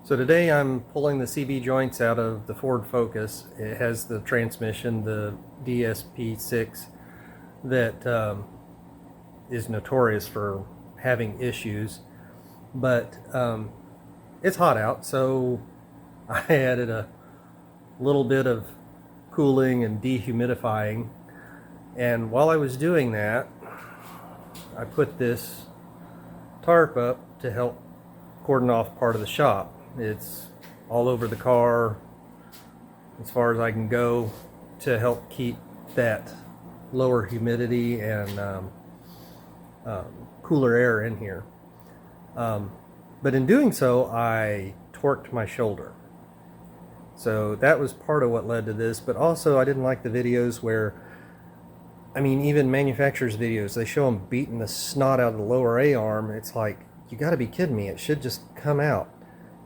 So today I'm pulling the CV joints out of the Ford Focus. It has the transmission, the DSP6, that is notorious for having issues. But it's hot out, so I added a little bit of cooling and dehumidifying. And while I was doing that, I put this tarp up to help cordon off part of the shop. It's all over the car as far as I can go to help keep that lower humidity and cooler air in here. But in doing so, I torqued my shoulder. So that was part of what led to this, but also I didn't like the videos where, I mean, even manufacturers' videos, they show them beating the snot out of the lower A arm. It's like, you gotta be kidding me, it should just come out.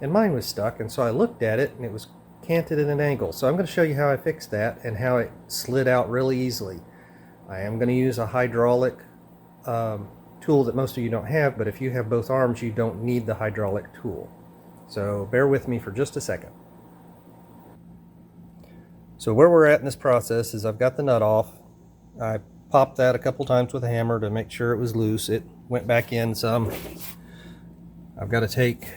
And mine was stuck, and so I looked at it and it was canted at an angle. So I'm going to show you how I fixed that and how it slid out really easily. I am going to use a hydraulic tool that most of you don't have, but if you have both arms, you don't need the hydraulic tool. So bear with me for just a second. So where we're at in this process is I've got the nut off. I popped that a couple times with a hammer to make sure it was loose. It went back in some. I've got to take,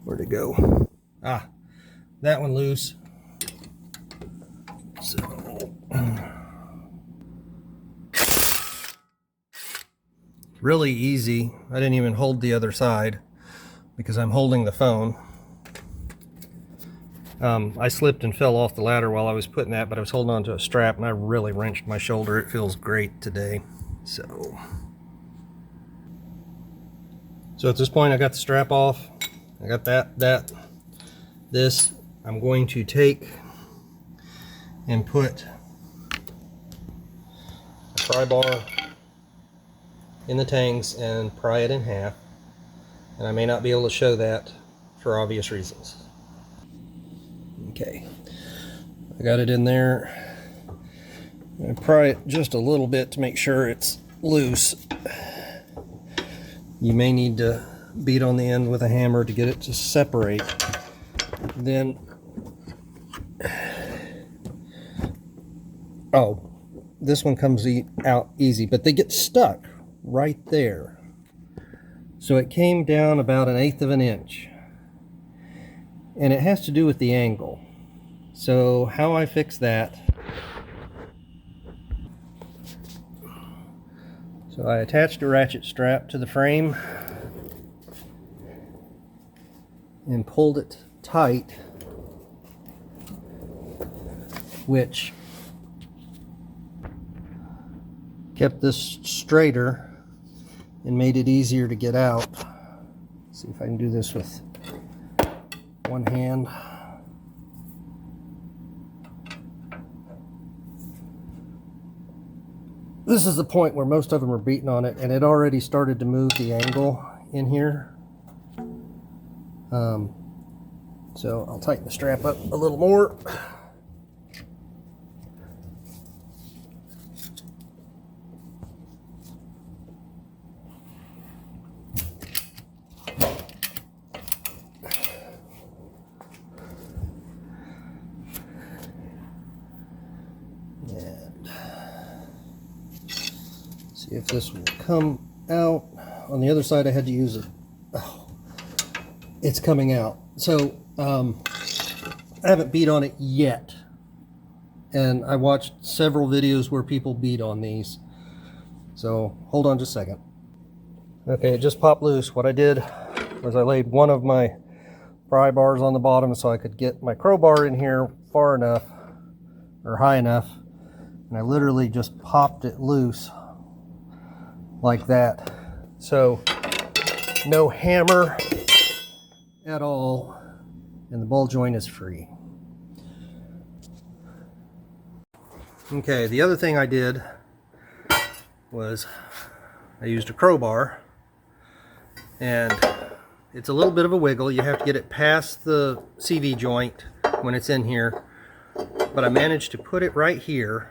where'd it go? Ah, that one loose. So really easy. I didn't even hold the other side because I'm holding the phone. I slipped and fell off the ladder while I was putting that, but I was holding on to a strap and I really wrenched my shoulder. It feels great today. So at this point I got the strap off. I got this. I'm going to take and put a pry bar in the tangs and pry it in half. And I may not be able to show that for obvious reasons. Okay, I got it in there. I'm going to pry it just a little bit to make sure it's loose. You may need to beat on the end with a hammer to get it to separate. Then, oh, this one comes out easy, but they get stuck right there. So it came down about 1/8 of an inch. And it has to do with the angle. So how I fix that, so I attached a ratchet strap to the frame and pulled it tight, which kept this straighter and made it easier to get out. Let's see if I can do this with one hand. This is the point where most of them are beating on it, and it already started to move the angle in here. So I'll tighten the strap up a little more. And see if this will come out. On the other side I had to use it. Oh, it's coming out. So I haven't beat on it yet, and I watched several videos where people beat on these, so hold on just a second. Okay, it just popped loose. What I did was I laid one of my pry bars on the bottom so I could get my crowbar in here far enough or high enough, and I literally just popped it loose like that. So no hammer at all, and the ball joint is free. Okay, the other thing I did was I used a crowbar, and it's a little bit of a wiggle. You have to get it past the CV joint when it's in here, but I managed to put it right here,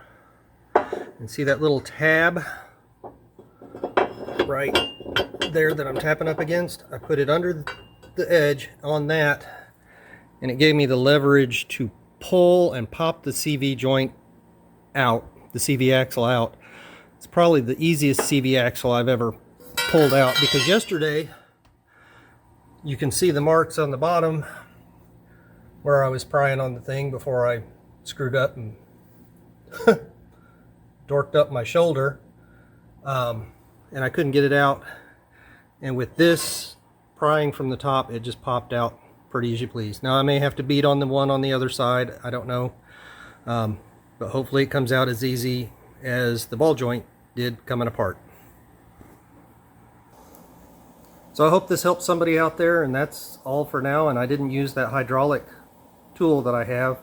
and see that little tab right there that I'm tapping up against? I put it under flipped the edge on that, and it gave me the leverage to pull and pop the CV joint out, the CV axle out. It's probably the easiest CV axle I've ever pulled out, because yesterday you can see the marks on the bottom where I was prying on the thing before I screwed up and dorked up my shoulder, and I couldn't get it out. And with this prying from the top, it just popped out pretty as you please. Now I may have to beat on the one on the other side, I don't know, but hopefully it comes out as easy as the ball joint did coming apart. So I hope this helps somebody out there, and that's all for now. And I didn't use that hydraulic tool that I have.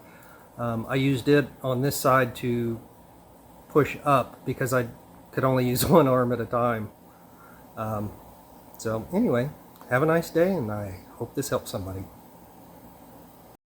I used it on this side to push up because I could only use one arm at a time. So anyway, have a nice day, and I hope this helps somebody.